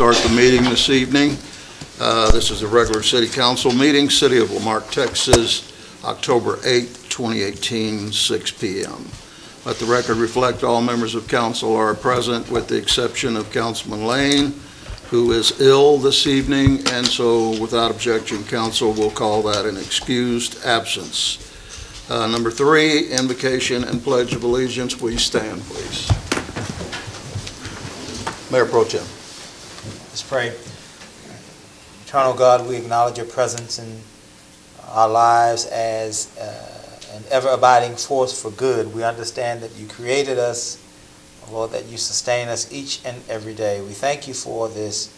start the meeting this evening. This is a regular City Council meeting, City of Marque, Texas, October 8th, 2018, 6 p.m. Let the record reflect all members of council are present with the exception of Councilman Lane, who is ill this evening, and so without objection, council will call that an excused absence. Number 3, invocation and pledge of allegiance. Will you stand, please? Mayor Pro Tem. Let's pray. Eternal God, we acknowledge your presence in our lives as an ever-abiding force for good. We understand that you created us, Lord, that you sustain us each and every day. We thank you for this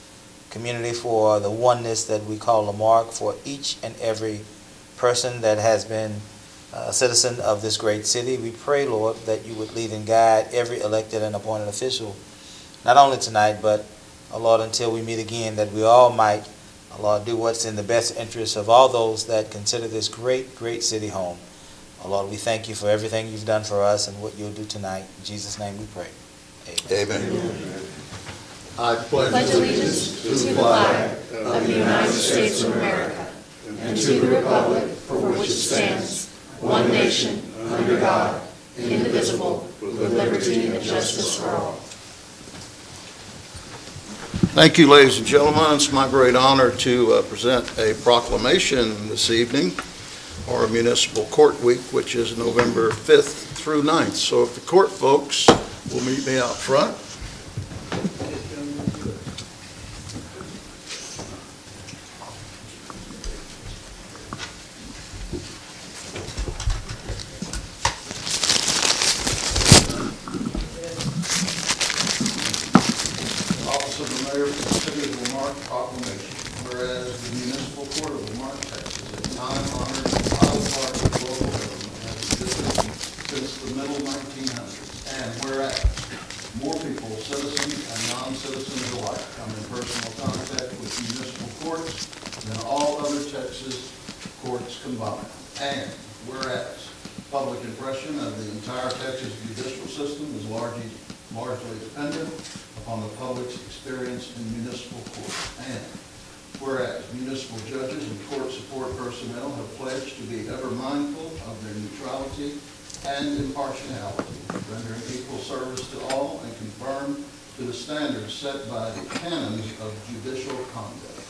community, for the oneness that we call Marque, for each and every person that has been a citizen of this great city. We pray, Lord, that you would lead and guide every elected and appointed official, not only tonight, but, Lord, until we meet again, that we all might, Lord, do what's in the best interest of all those that consider this great, great city home. Lord, we thank you for everything you've done for us and what you'll do tonight. In Jesus' name we pray. Amen. Amen. I pledge allegiance to the flag of the United States of America and to the republic for which it stands, one nation, under God, indivisible, with liberty and justice for all. Thank you, ladies and gentlemen. It's my great honor to present a proclamation this evening for Municipal Court Week, which is November 5th through 9th. So if the court folks will meet me out front. Office of the Mayor of the City of Marque proclamation. Whereas the Municipal Court of Marque, Texas, a time-honored vital part of local government, has existed since the middle 1900s. And whereas more people, citizens and non-citizens alike, come in personal contact with municipal courts than all other Texas courts combined. And whereas public impression of the entire Texas judicial system is largely dependent upon the public's experience in municipal court. And whereas municipal judges and court support personnel have pledged to be ever mindful of their neutrality and impartiality, rendering equal service to all and conform to the standards set by the canons of judicial conduct.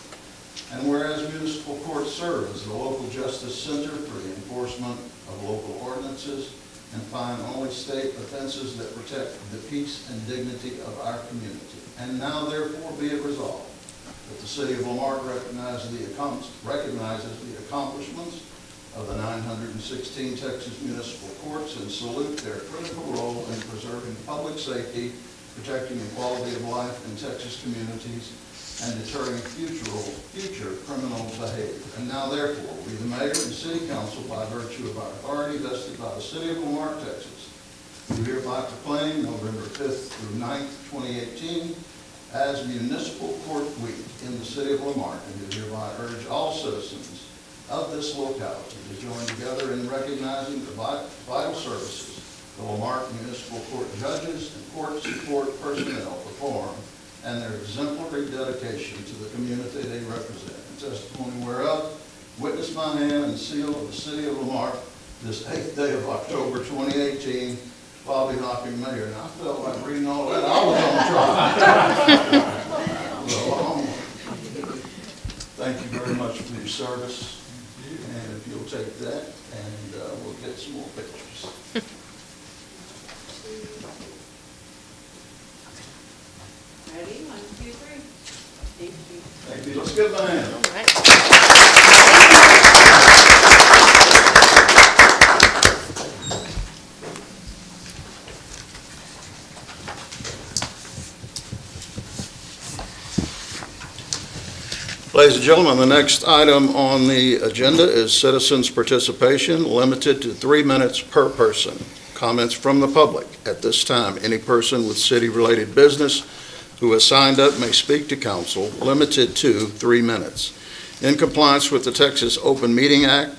And whereas municipal courts serve as the local justice center for the enforcement of local ordinances and find only state offenses that protect the peace and dignity of our community. And now therefore be it resolved that the City of Marque recognizes the accomplishments of the 916 Texas municipal courts and salute their critical role in preserving public safety, protecting the quality of life in Texas communities, and deterring future criminal behavior. And now therefore, we the Mayor and City Council, by virtue of our authority vested by the City of Marque, Texas, do hereby proclaim November 5th through 9th, 2018, as Municipal Court Week in the City of Marque, and do hereby urge all citizens of this locality to join together in recognizing the vital services the Marque Municipal Court judges and court support personnel perform and their exemplary dedication to the community they represent. In testimony whereof, witness by hand and seal of the City of Marque this 8th day of October 2018, Bobby Hocking, Mayor. And I felt like reading all that. I was on trial. Thank you very much for your service. And if you'll take that, and we'll get some more pictures. Ready? 1, 2, 3. Thank you. Thank you. Let's give them a hand. All right. Ladies and gentlemen, the next item on the agenda is citizens' participation, limited to 3 minutes per person. Comments from the public. At this time, any person with city-related business who has signed up may speak to council, limited to 3 minutes. In compliance with the Texas Open Meeting Act,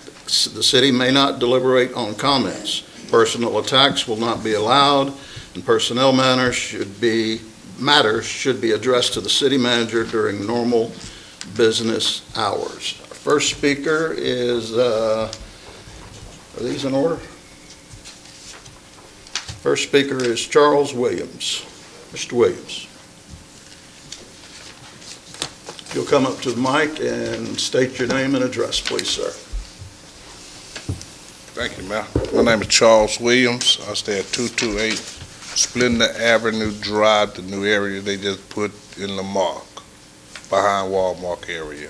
the city may not deliberate on comments. Personal attacks will not be allowed, and personnel matters should be matters should be addressed to the city manager during normal business hours. Our first speaker is, are these in order? First speaker is Charles Williams. Mr. Williams. If you'll come up to the mic and state your name and address, please, sir. Thank you, Mayor. My name is Charles Williams. I stay at 228 Splendor Avenue Drive, the new area they just put in Marque, behind Walmart area.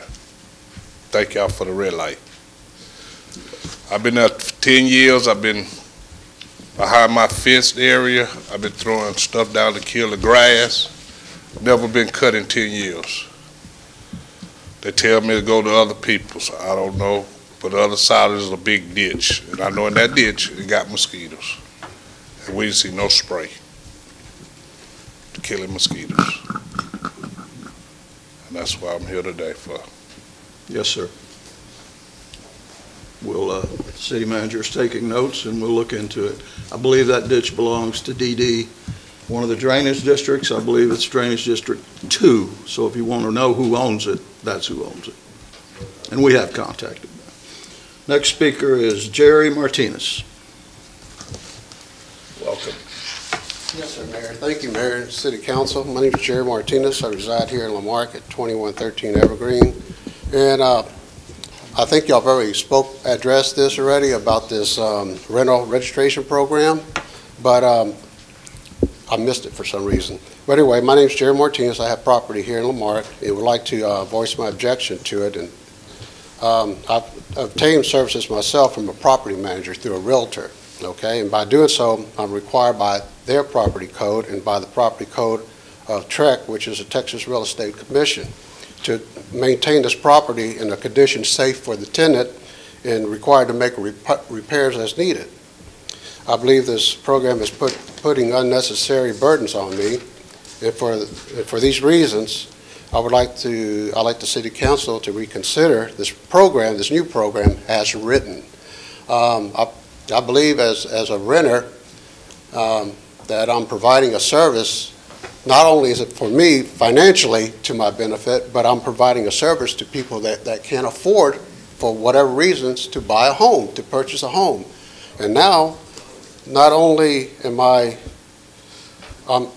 Thank y'all for the red light. I've been there for 10 years. I've been behind my fenced area. I've been throwing stuff down to kill the grass. Never been cut in 10 years. They tell me to go to other people's. I don't know. But the other side is a big ditch. And I know in that ditch, it got mosquitoes. And we didn't see no spray to killing mosquitoes. And that's why I'm here today for. Yes, sir. We'll, city manager is taking notes and we'll look into it. I believe that ditch belongs to DD, one of the drainage districts. I believe it's Drainage District 2. So if you want to know who owns it, that's who owns it. And we have contacted them. Next speaker is Jerry Martinez. Welcome. Yes, sir, Mayor. Thank you, Mayor and City Council. My name is Jerry Martinez. I reside here in Marque at 2113 Evergreen. And I think y'all have already addressed this already about this rental registration program, but I missed it for some reason. But anyway, my name is Jerry Martinez. I have property here in Marque and would like to voice my objection to it. And I've obtained services myself from a property manager through a realtor, okay? And by doing so, I'm required by their property code and by the property code of TREC, which is the Texas Real Estate Commission, to maintain this property in a condition safe for the tenant and required to make repairs as needed. I believe this program is putting unnecessary burdens on me, and for these reasons, I'd like the City Council to reconsider this program, this new program, as written. I believe as a renter that I'm providing a service. Not only is it for me financially to my benefit, but I'm providing a service to people that can't afford, for whatever reasons, to buy a home, to purchase a home. And now, not only am I, I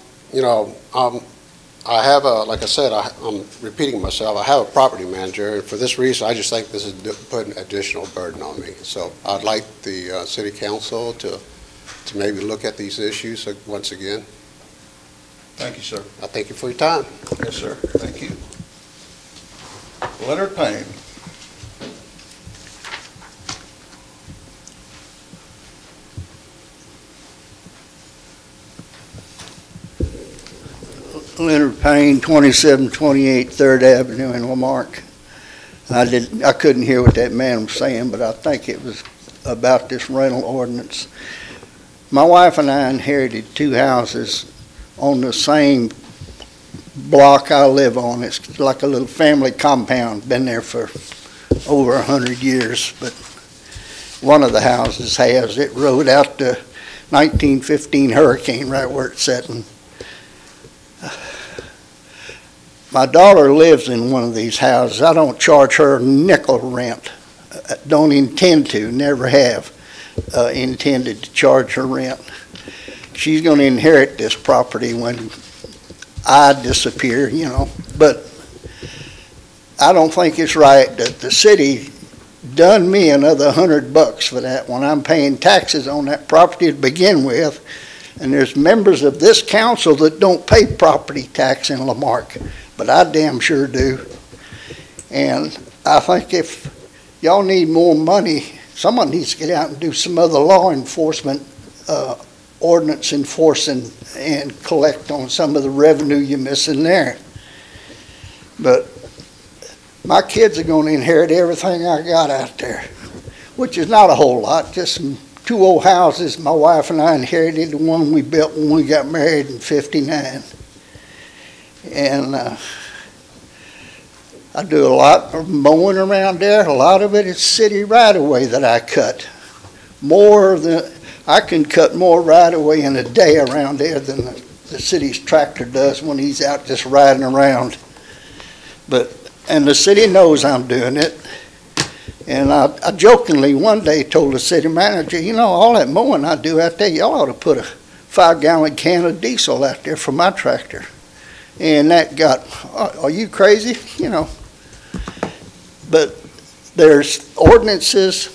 have like I said, I'm repeating myself, I have a property manager, and for this reason, I just think this is putting additional burden on me. So I'd like the City Council to maybe look at these issues once again. Thank you, sir. I thank you for your time. Yes, sir. Thank you. Leonard Payne. Leonard Payne, 2728 3rd Avenue in Lamarck. I couldn't hear what that man was saying, but I think it was about this rental ordinance. My wife and I inherited 2 houses on the same block I live on. It's like a little family compound, been there for over 100 years, but one of the houses has. It rode out the 1915 hurricane right where it's sitting. My daughter lives in one of these houses. I don't charge her nickel rent. Don't intend to, never have intended to charge her rent. She's going to inherit this property when I disappear, but I don't think it's right that the city done me another $100 for that when I'm paying taxes on that property to begin with, and there's members of this council that don't pay property tax in Lamarck, but I damn sure do. And I think if y'all need more money, someone needs to get out and do some other law enforcement, ordinance enforcing, and collect on some of the revenue you're missing there. But my kids are going to inherit everything I got out there, which is not a whole lot, just some 2 old houses my wife and I inherited, the one we built when we got married in '59. And I do a lot of mowing around there. A lot of it is city right-of-way that I cut. I can cut more right-of-way in a day around there than the the city's tractor does when he's out just riding around. And the city knows I'm doing it. And I jokingly one day told the city manager, you know, all that mowing I do out there, y'all ought to put a 5-gallon can of diesel out there for my tractor. And that got, are you crazy? You know. But there's ordinances.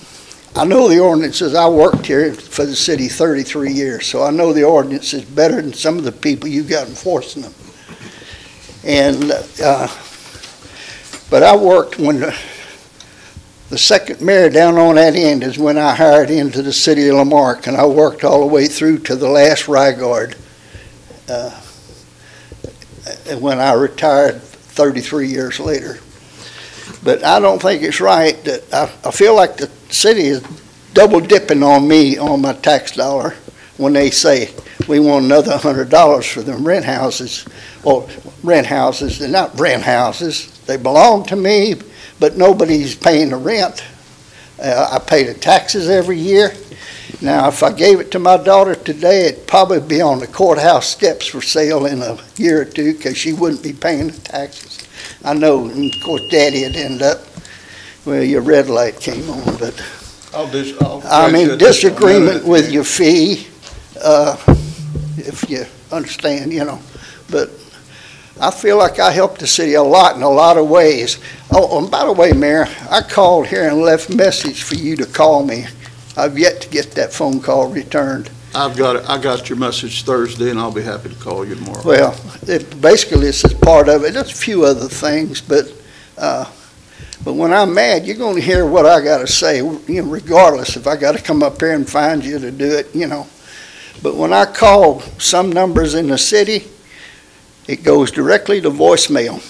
I know the ordinances. I worked here for the city 33 years, so I know the ordinances better than some of the people you got enforcing them. And but I worked when the second mayor down on that end is when I hired into the city of Lamarque, and I worked all the way through to the last Ryguard when I retired 33 years later. But I don't think it's right that I feel like the city is double dipping on me on my tax dollar when they say we want another $100 for them rent houses. Or rent houses, they're not rent houses. They belong to me, but nobody's paying the rent. I pay the taxes every year. Now, if I gave it to my daughter today, it'd probably be on the courthouse steps for sale in a year or two because she wouldn't be paying the taxes. I know, and of course, Daddy would end up, well, your red light came on, but I'm in disagreement with your fee, if you understand, you know. But I feel like I helped the city a lot in a lot of ways. Oh, and by the way, Mayor, I called here and left a message for you to call me. I've yet to get that phone call returned. I got your message Thursday, and I'll be happy to call you tomorrow. Well, basically this is part of it. There's a few other things, but when I'm mad, you're going to hear what I got to say, you know, regardless if I got to come up here and find you to do it, you know. But when I call some numbers in the city, it goes directly to voicemail.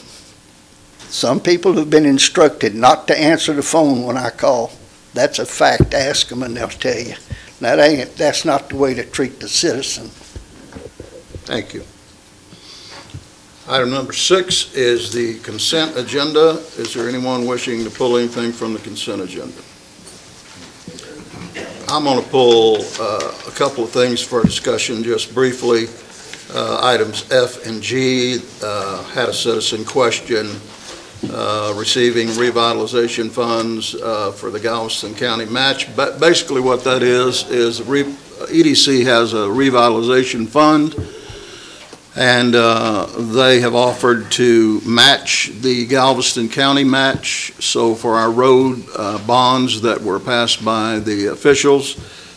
Some people have been instructed not to answer the phone when I call. That's a fact. Ask them and they'll tell you. That's not the way to treat the citizen. Thank you. Item number 6 is the consent agenda. Is there anyone wishing to pull anything from the consent agenda? I'm going to pull a couple of things for discussion just briefly. Items F and G had a citizen question receiving revitalization funds for the Galveston County match. But basically what that is EDC has a revitalization fund, and they have offered to match the Galveston County match. So for our road bonds that were passed by the officials,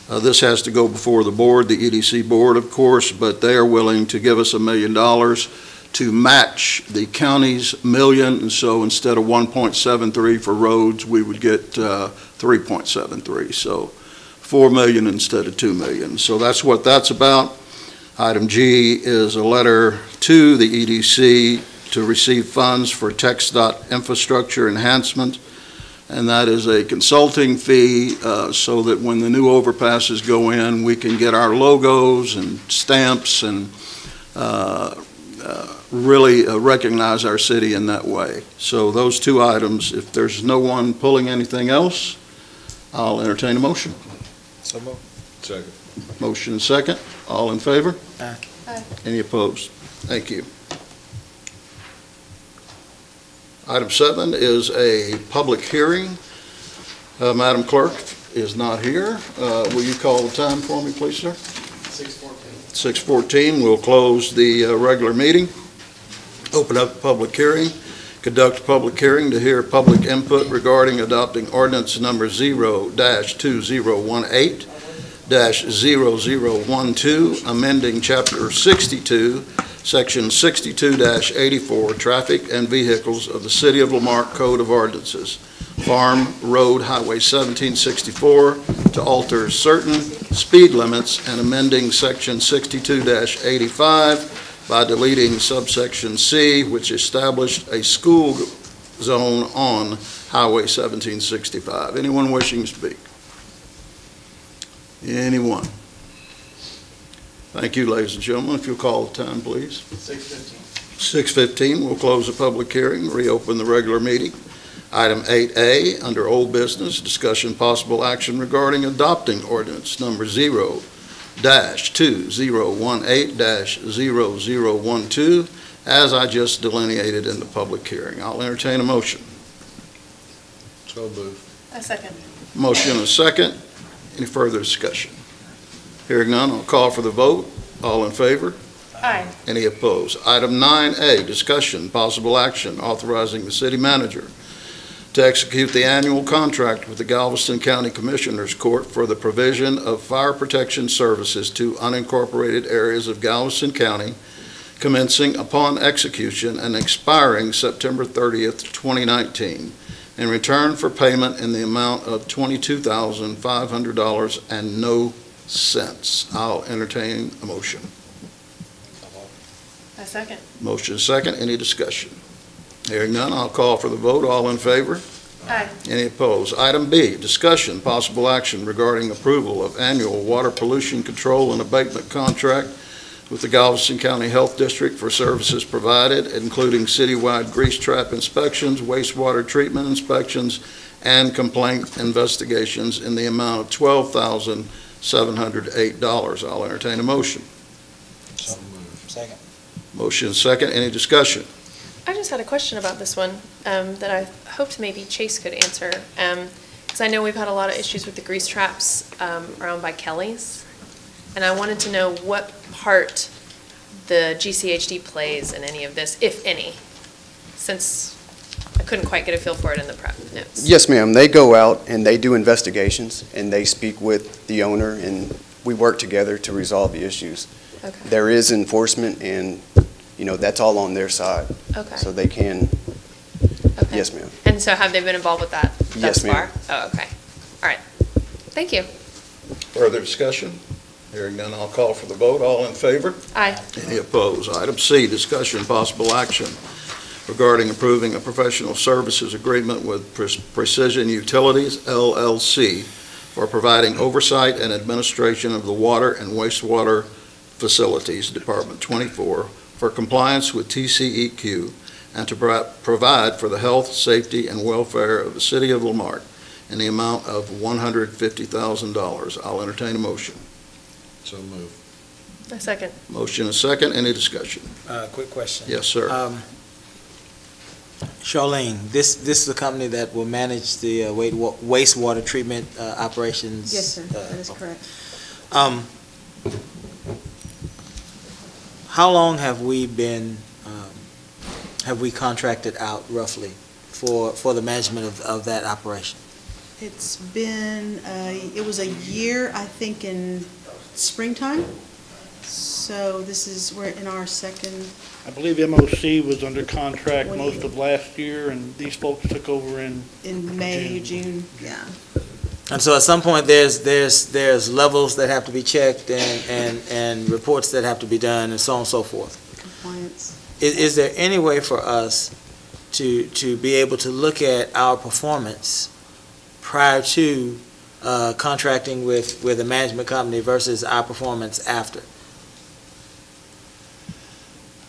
this has to go before the board, the EDC board, of course, but they are willing to give us $1 million to match the county's $1 million. And so instead of 1.73 for roads, we would get 3.73. So $4 million instead of $2 million. So that's what that's about. Item G is a letter to the EDC to receive funds for TxDOT infrastructure enhancement. And that is a consulting fee so that when the new overpasses go in, we can get our logos and stamps and really recognize our city in that way. So those two items, if there's no one pulling anything else, I'll entertain a motion. So moved. Second. Motion and second. All in favor? Aye. Aye. Any opposed? Thank you. Item 7 is a public hearing. Madam Clerk is not here. Will you call the time for me, please, sir? 6:14. We'll close the regular meeting. Open up the public hearing. Conduct a public hearing to hear public input regarding adopting ordinance number 0-2018-0012, amending Chapter 62, Section 62-84, Traffic and Vehicles of the City of Lamarque Code of Ordinances, Farm Road Highway 1764, to alter certain speed limits and amending Section 62-85 by deleting subsection C, which established a school zone on Highway 1765. Anyone wishing to speak? Anyone? Thank you, ladies and gentlemen. If you'll call the time, please. 6:15. 6:15, we'll close the public hearing, reopen the regular meeting. Item 8A, under old business, discussion possible action regarding adopting ordinance number 2018-0012, as I just delineated in the public hearing. I'll entertain a motion. So moved. A second. Motion and a second. Any further discussion? Hearing none, I'll call for the vote. All in favor? Aye. Any opposed? Item 9A, discussion, possible action, authorizing the city manager to execute the annual contract with the Galveston County Commissioners Court for the provision of fire protection services to unincorporated areas of Galveston County, commencing upon execution and expiring September 30th, 2019, in return for payment in the amount of $22,500 and no cents. I'll entertain a motion. A second. Motion second. Any discussion? Hearing none, I'll call for the vote. All in favor? Aye. Any opposed? Item B, discussion, possible action regarding approval of annual water pollution control and abatement contract with the Galveston County Health District for services provided, including citywide grease trap inspections, wastewater treatment inspections, and complaint investigations in the amount of $12,708. I'll entertain a motion. So moved. Second. Motion second. Any discussion? I just had a question about this one that I hoped maybe Chase could answer. Because I know we've had a lot of issues with the grease traps around by Kelly's. And I wanted to know what part the GCHD plays in any of this, if any, since I couldn't quite get a feel for it in the prep notes. Yes, ma'am. They go out and they do investigations and they speak with the owner and we work together to resolve the issues. Okay. There is enforcement and, that's all on their side. Okay. So they can, Okay. yes, ma'am. And so have they been involved with that thus Yes, ma'am. far? Oh, okay. All right. Thank you. Further discussion? Hearing none, I'll call for the vote. All in favor? Aye. Any opposed? Item C, discussion, possible action regarding approving a professional services agreement with Precision Utilities, LLC, for providing oversight and administration of the water and wastewater facilities, Department 24, for compliance with TCEQ, and to provide for the health, safety, and welfare of the city of Lamarque in the amount of $150,000. I'll entertain a motion. So moved. A second. Motion and second. Any discussion? Quick question. Yes, sir. Charlene, this is a company that will manage the wastewater treatment operations? Yes, sir, that is correct. How long have we contracted out roughly for the management of that operation? It's been, it was a year, I think, in springtime. So we're in our second. I believe MOC was under contract most of last year, and these folks took over in May, June, yeah. And so at some point, there's levels that have to be checked and reports that have to be done and so on and so forth. Compliance. Is there any way for us to be able to look at our performance prior to contracting with a management company versus our performance after?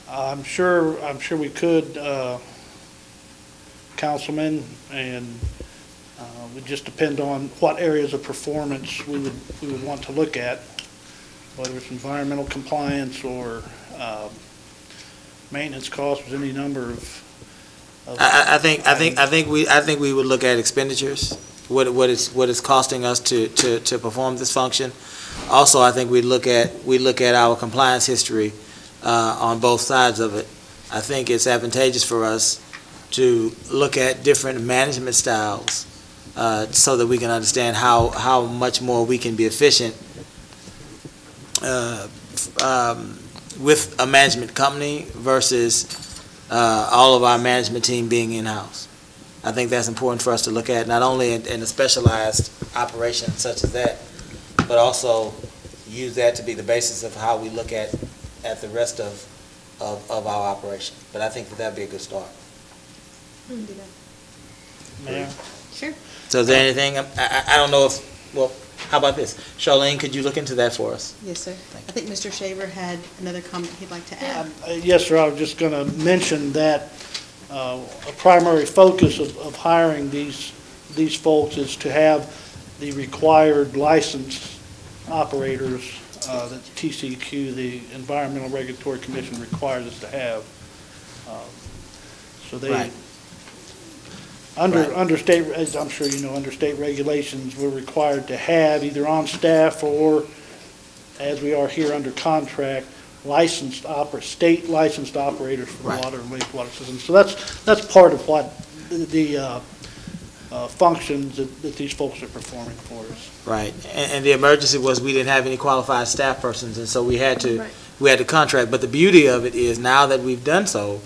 I'm sure we could, Councilman, and it would just depend on what areas of performance we would want to look at, whether it's environmental compliance or maintenance costs, with any number of. I think we would look at expenditures, what it's costing us to perform this function. Also, I think we look at our compliance history on both sides of it. I think it's advantageous for us to look at different management styles so that we can understand how much more we can be efficient with a management company versus all of our management team being in-house. I think that's important for us to look at, not only in a specialized operation such as that, but also use that to be the basis of how we look at the rest of our operation. But I think that'd be a good start. Mayor? Sure. So is there anything, I don't know if, well, how about this? Charlene, could you look into that for us? Yes, sir. I think Mr. Shaver had another comment he'd like to add. Yes, sir. I was just going to mention that a primary focus of hiring these folks is to have the required licensed operators that TCQ, the Environmental Regulatory Commission, requires us to have. So they, Right. under state, as I'm sure you know, under state regulations, we're required to have either on staff or, as we are here under contract, state licensed operators for the Right. water and wastewater systems. So that's part of what the functions that these folks are performing for us. Right, and the emergency was we didn't have any qualified staff persons, and so we had to contract. But the beauty of it is now that we've done so,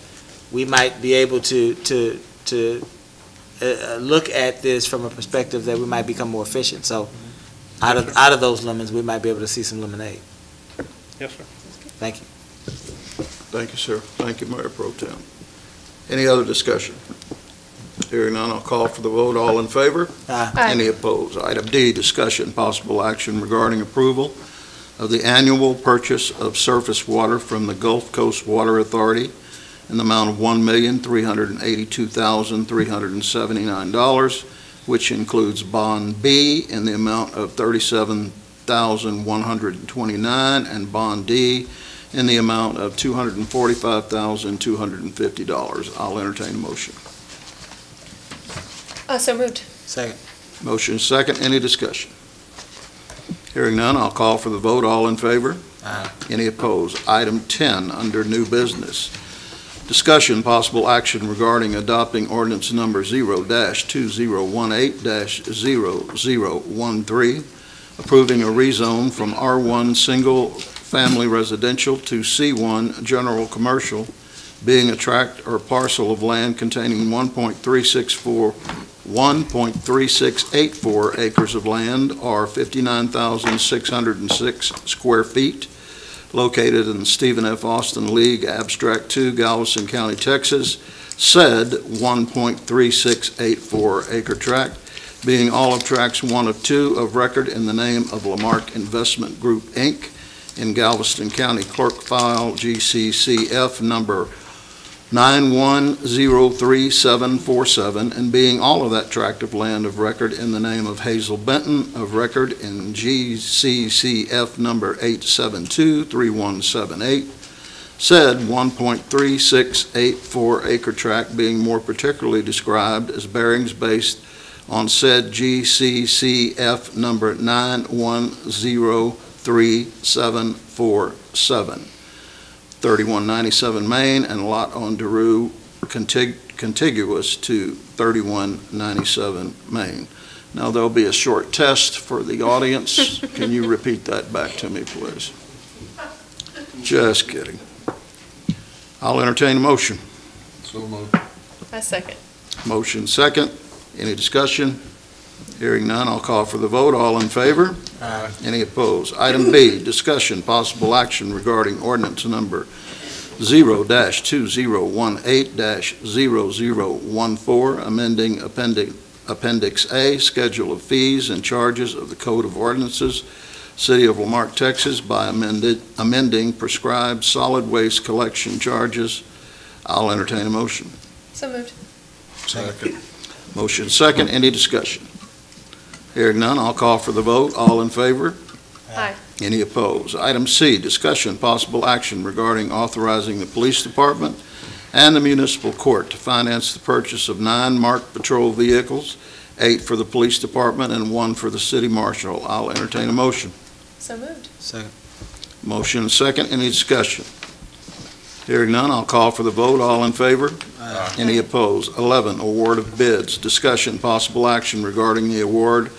we might be able to look at this from a perspective that we might become more efficient. So out of those lemons, we might be able to see some lemonade. Yes, sir. Thank you. Thank you, sir. Thank you, Mayor Pro Tem. Any other discussion? Hearing none, I'll call for the vote. All in favor? Aye. Any opposed? Item D, discussion, possible action regarding approval of the annual purchase of surface water from the Gulf Coast Water Authority in the amount of $1,382,379, which includes Bond B in the amount of $37,129 and Bond D in the amount of $245,250. I'll entertain a motion. So moved. Second. Motion is second. Any discussion? Hearing none, I'll call for the vote. All in favor? Aye. Any opposed? Item 10, under new business. Discussion, possible action regarding adopting ordinance number 0-2018-0013, approving a rezone from R1 Single Family Residential to C1 General Commercial, being a tract or parcel of land containing 1.3684 acres of land, or 59,606 square feet, located in the Stephen F. Austin League, Abstract 2, Galveston County, Texas. Said 1.3684 acre tract being all of tracts 1 of 2 of record in the name of Marque Investment Group, Inc., in Galveston County Clerk File GCCF number 9103747, and being all of that tract of land of record in the name of Hazel Benton of record in GCCF number 8723178. Said 1.3684 acre tract being more particularly described as bearings based on said GCCF number 9103747. 3197 Main, and lot on Daru contiguous to 3197 Main. Now, there'll be a short test for the audience. Can you repeat that back to me, please? Just kidding. I'll entertain a motion. So moved. I second. Motion second. Any discussion? Hearing none, I'll call for the vote. All in favor? Aye. Any opposed? Item B, discussion, possible action regarding ordinance number 0-2018-0014, amending Appendix A, Schedule of Fees and Charges of the Code of Ordinances, City of Lamarque, Texas, by amending prescribed solid waste collection charges. I'll entertain a motion. So moved. Second. Motion second. Any discussion? Hearing none, I'll call for the vote. All in favor? Aye. Any opposed? Item C, discussion, possible action regarding authorizing the police department and the municipal court to finance the purchase of 9 marked patrol vehicles, 8 for the police department and 1 for the city marshal. I'll entertain a motion. So moved. Second. Motion second. Any discussion? Hearing none, I'll call for the vote. All in favor? Aye. Any opposed? 11, award of bids. Discussion, possible action regarding the award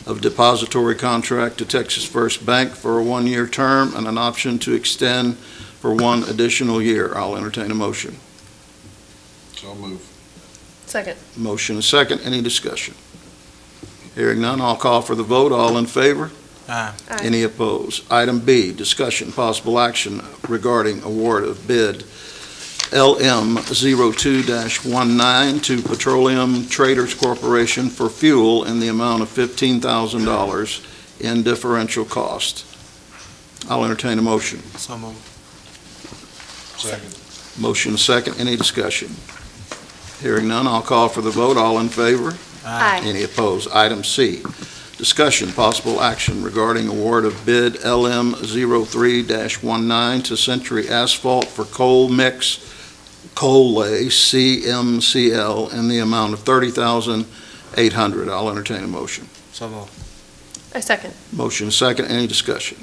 of depository contract to Texas First Bank for a 1-year term and an option to extend for 1 additional year. I'll entertain a motion. So moved. Second. Motion is second. Any discussion? Hearing none, I'll call for the vote. All in favor? Aye. Aye. Any opposed? Item B, discussion, possible action regarding award of bid LM 02-19 to Petroleum Traders Corporation for fuel in the amount of $15,000 in differential cost. I'll entertain a motion. So moved. Second. Motion second. Any discussion? Hearing none, I'll call for the vote. All in favor? Aye. Any opposed? Item C, discussion, possible action regarding award of bid LM03-19 to Century Asphalt for coal mix coal lay CMCL in the amount of $30,800. I'll entertain a motion. So moved. I second. Motion second. Any discussion?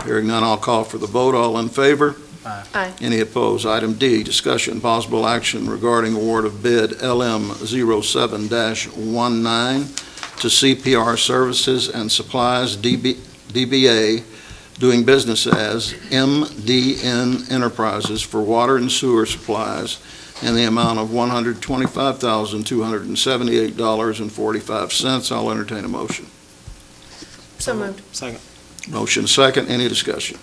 Hearing none, I'll call for the vote. All in favor? Aye. Any opposed? Item D, discussion, possible action regarding award of bid LM07-19 to CPR Services and Supplies DBA, doing business as MDN Enterprises for water and sewer supplies in the amount of $125,278.45. I'll entertain a motion. So moved. Second. Motion second. Any discussion?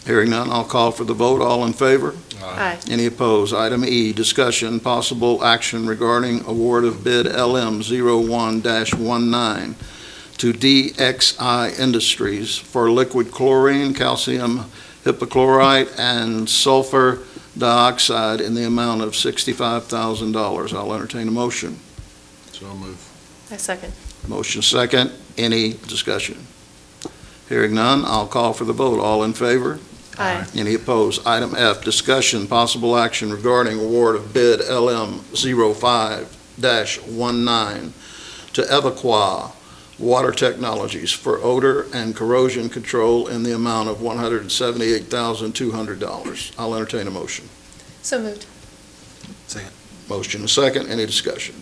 Hearing none, I'll call for the vote. All in favor? Aye. Any opposed? Item E, discussion, possible action regarding award of bid LM01-19 to DXI Industries for liquid chlorine, calcium hypochlorite, and sulfur dioxide in the amount of $65,000. I'll entertain a motion. So move. I second. Motion second. Any discussion? Hearing none, I'll call for the vote. All in favor? Aye. Any opposed? Item F, discussion, possible action regarding award of bid LM05-19 to Evoqua Water Technologies for odor and corrosion control in the amount of $178,200. I'll entertain a motion. So moved. Second. Motion second. Any discussion?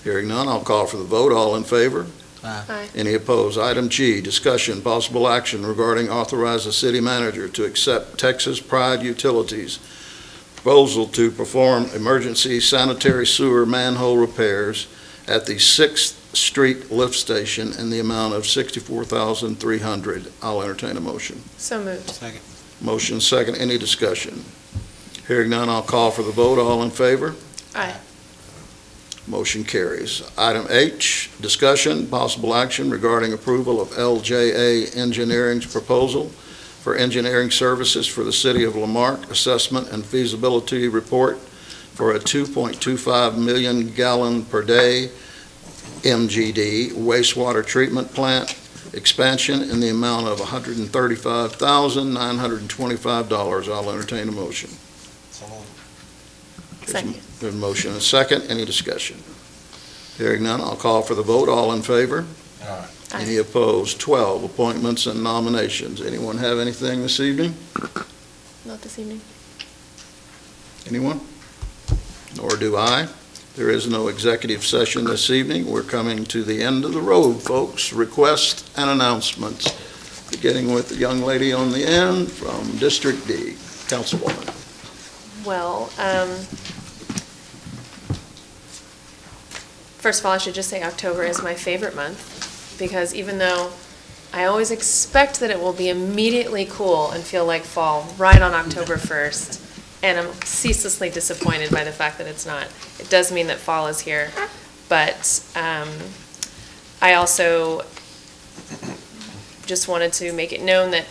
Hearing none, I'll call for the vote. All in favor? Aye. Any opposed? Item G, discussion, possible action regarding authorize the city manager to accept Texas Pride Utilities proposal to perform emergency sanitary sewer manhole repairs at the 6th Street lift station in the amount of $64,300. I'll entertain a motion. So moved. Second. Motion second. Any discussion? Hearing none, I'll call for the vote. All in favor? Aye. Motion carries. Item H, discussion, possible action regarding approval of LJA Engineering's proposal for engineering services for the City of Lamarque assessment and feasibility report for a 2.25 million gallon per day MGD wastewater treatment plant expansion in the amount of $135,925. I'll entertain a motion. So moved. Second. There's a motion and a second. Any discussion? Hearing none, I'll call for the vote. All in favor? Aye. Any opposed? 12, appointments and nominations. Anyone have anything this evening? Not this evening. Anyone? Nor do I. There is no executive session this evening. We're coming to the end of the road, folks. Requests and announcements, beginning with the young lady on the end from District D, Councilwoman. Well, first of all, I should just say October is my favorite month, because even though I always expect that it will be immediately cool and feel like fall right on October 1st, and I'm ceaselessly disappointed by the fact that it's not. It does mean that fall is here, but I also just wanted to make it known that,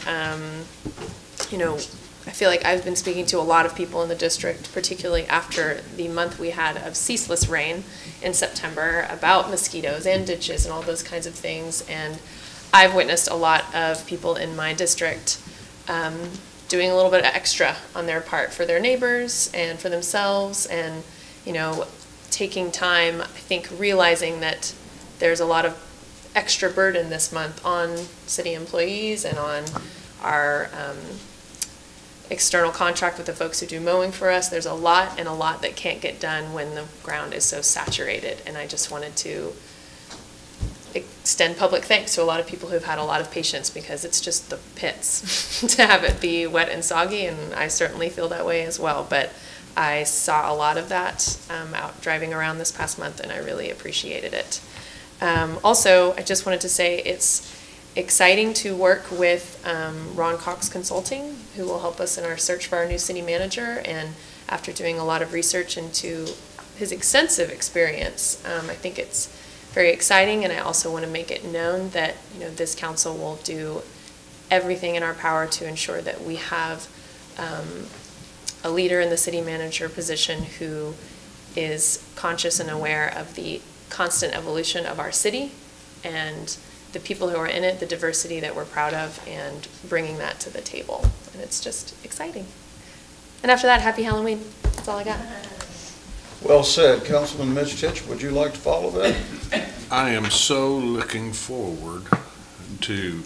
you know, I feel like I've been speaking to a lot of people in the district, particularly after the month we had of ceaseless rain in September, about mosquitoes and ditches and all those kinds of things. And I've witnessed a lot of people in my district doing a little bit extra on their part for their neighbors and for themselves, and, you know, taking time, I think realizing that there's a lot of extra burden this month on city employees and on our external contract with the folks who do mowing for us. There's a lot that can't get done when the ground is so saturated, and I just wanted to extend public thanks to a lot of people who've had a lot of patience, because it's just the pits to have it be wet and soggy, and I certainly feel that way as well. But I saw a lot of that out driving around this past month, and I really appreciated it. Also, I just wanted to say it's exciting to work with Ron Cox Consulting, who will help us in our search for our new city manager. And after doing a lot of research into his extensive experience, I think it's very exciting. And I also want to make it known that, you know, this council will do everything in our power to ensure that we have a leader in the city manager position who is conscious and aware of the constant evolution of our city, and the people who are in it, the diversity that we're proud of, and bringing that to the table. And it's just exciting. And after that, happy Halloween. That's all I got. Well said. Councilman Mitch Titch, would you like to follow that? I am so looking forward to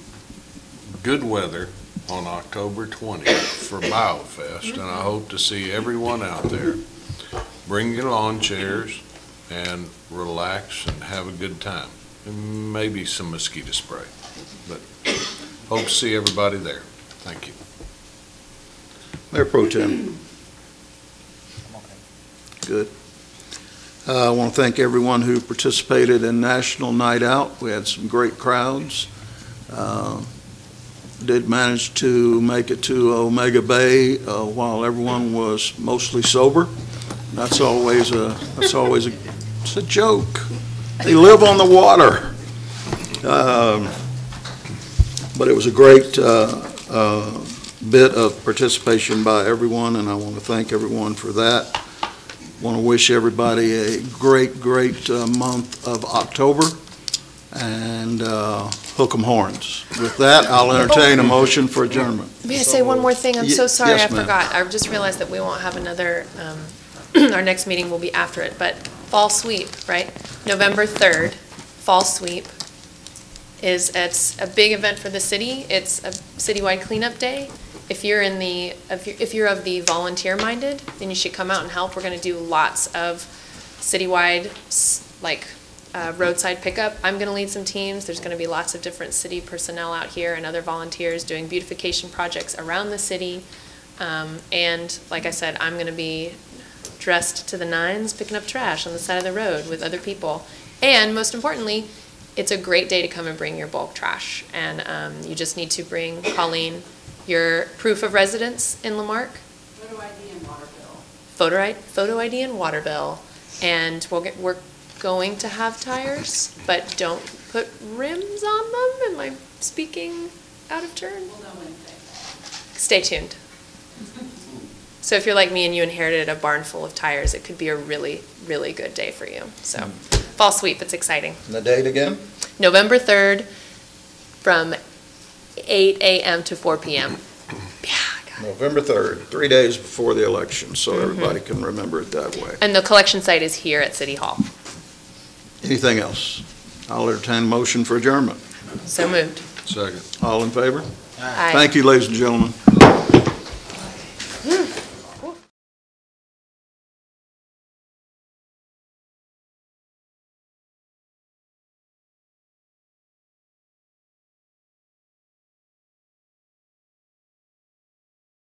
good weather on October 20th for BioFest, and I hope to see everyone out there. Bring your lawn chairs and relax and have a good time, and maybe some mosquito spray. But hope to see everybody there. Thank you. Mayor Pro Tem. Good. I want to thank everyone who participated in National Night Out. We had some great crowds. Did manage to make it to Omega Bay while everyone was mostly sober. That's always it's a joke. They live on the water. But it was a great bit of participation by everyone, and I want to thank everyone for that. Want to wish everybody a great month of October, and hook 'em horns. With that, I'll entertain a motion for adjournment. May I say one more thing? I'm so sorry, Yes, I ma'am. forgot. I just realized that we won't have another, our next meeting will be after it, but fall sweep, right? November 3rd, fall sweep it's a big event for the city. It's a citywide cleanup day. If you're if you're of the volunteer-minded, then you should come out and help. We're going to do lots of citywide, like roadside pickup. I'm going to lead some teams. There's going to be lots of different city personnel out here and other volunteers doing beautification projects around the city. And like I said, I'm going to be dressed to the nines, picking up trash on the side of the road with other people. And most importantly, it's a great day to come and bring your bulk trash. And you just need to bring, Colleen, your proof of residence in Lamarque. Photo ID and water bill. Photo ID and water bill. And we're going to have tires, but don't put rims on them. Am I speaking out of turn? We'll know Wednesday. Stay tuned. So if you're like me and you inherited a barn full of tires, it could be a really, really good day for you. So fall sweep, it's exciting. And the date again? November 3rd from 8 a.m. to 4 p.m. November 3rd, 3 days before the election, so everybody can remember it that way. And the collection site is here at City Hall. Anything else? I'll entertain a motion for adjournment. So moved. Second. All in favor? Aye. Thank you, ladies and gentlemen.